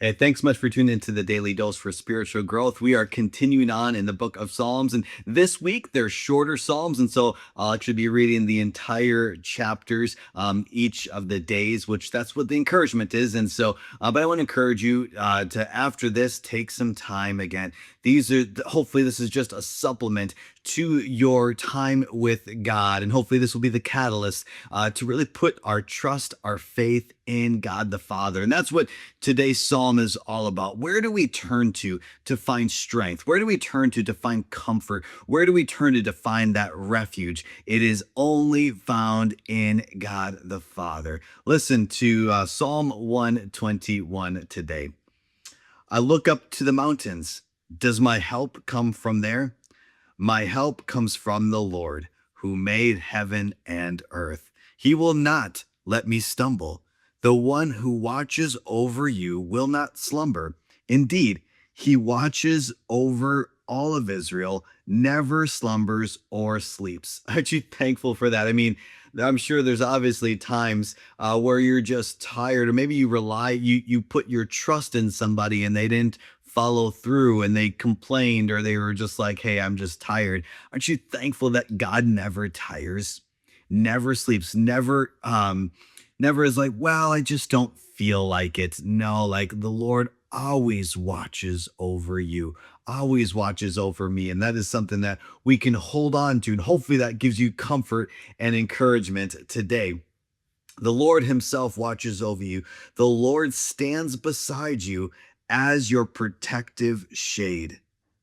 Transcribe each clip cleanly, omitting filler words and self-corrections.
Hey, thanks much for tuning into the Daily Dose for Spiritual Growth. We are continuing on in the book of Psalms, and this week they're shorter Psalms, and so I'll actually be reading the entire chapters each of the days, which that's what the encouragement is. And so, but I want to encourage you to after this take some time again. These are hopefully this is just a supplement to your time with God, and hopefully this will be the catalyst to really put our trust, our faith in God the Father, and that's what today's psalm is all about. Where do we turn to find strength? Where do we turn to find comfort? Where do we turn to find that refuge? It is only found in God the Father. Listen to Psalm 121 today. I look up to the mountains. Does my help come from there? My help comes from the Lord who made heaven and earth. He will not let me stumble. The one who watches over you will not slumber. Indeed, he watches over all of Israel, never slumbers or sleeps. Aren't you thankful for that? I mean, I'm sure there's obviously times where you're just tired, or maybe you put your trust in somebody and they didn't follow through and they complained, or they were just like, hey, I'm just tired. Aren't you thankful that God never tires, never sleeps, never is like, well, I just don't feel like it. No, like the Lord always watches over you, always watches over me. And that is something that we can hold on to. And hopefully that gives you comfort and encouragement today. The Lord Himself watches over you. The Lord stands beside you as your protective shade.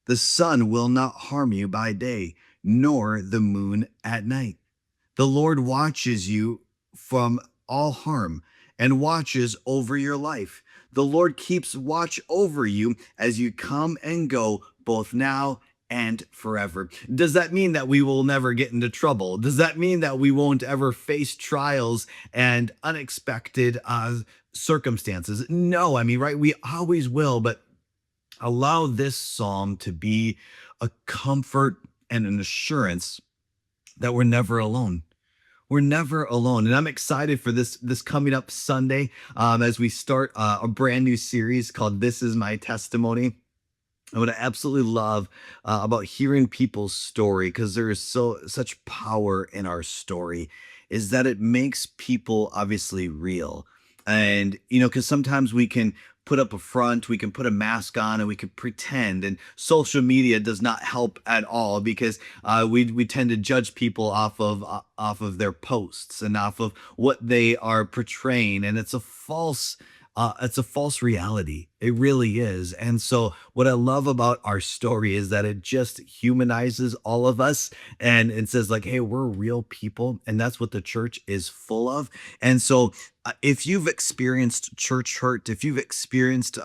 The sun will not harm you by day, nor the moon at night. The Lord watches you from all harm and watches over your life. The Lord keeps watch over you as you come and go, both now and forever. Does that mean that we will never get into trouble? Does that mean that we won't ever face trials and unexpected circumstances? No, I mean, right? We always will, but allow this psalm to be a comfort and an assurance that we're never alone. We're never alone, and I'm excited for this coming up Sunday as we start a brand new series called "This Is My Testimony." And what I absolutely love about hearing people's story, because there is such power in our story, is that it makes people obviously real. And because sometimes we can put up a front, we can put a mask on, and we can pretend. And social media does not help at all, because we tend to judge people off of their posts and off of what they are portraying, and it's a false reality. It really is. And so, what I love about our story is that it just humanizes all of us, and it says, like, hey, we're real people. And that's what the church is full of. And so, if you've experienced church hurt, if you've experienced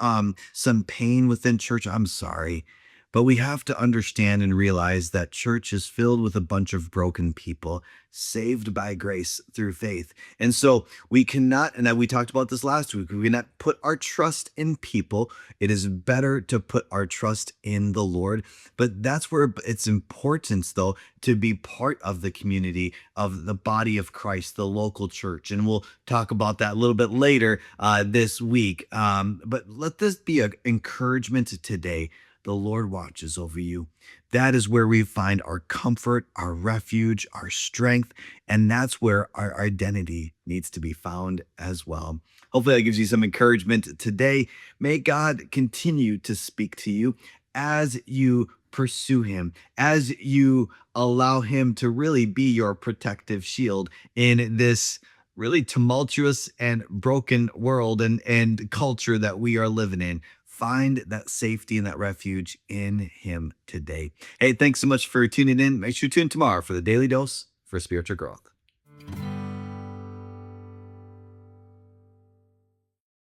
some pain within church, I'm sorry. But we have to understand and realize that church is filled with a bunch of broken people saved by grace through faith. And so we cannot, and we talked about this last week, we cannot put our trust in people. It is better to put our trust in the Lord. But that's where it's important, though, to be part of the community of the body of Christ, the local church. And we'll talk about that a little bit later this week. But let this be an encouragement today. The Lord watches over you. That is where we find our comfort, our refuge, our strength, and that's where our identity needs to be found as well. Hopefully, that gives you some encouragement today. May God continue to speak to you as you pursue Him, as you allow Him to really be your protective shield in this really tumultuous and broken world and culture that we are living in. Find that safety and that refuge in Him today. Hey, thanks so much for tuning in. Make sure you tune in tomorrow for the Daily Dose for Spiritual Growth.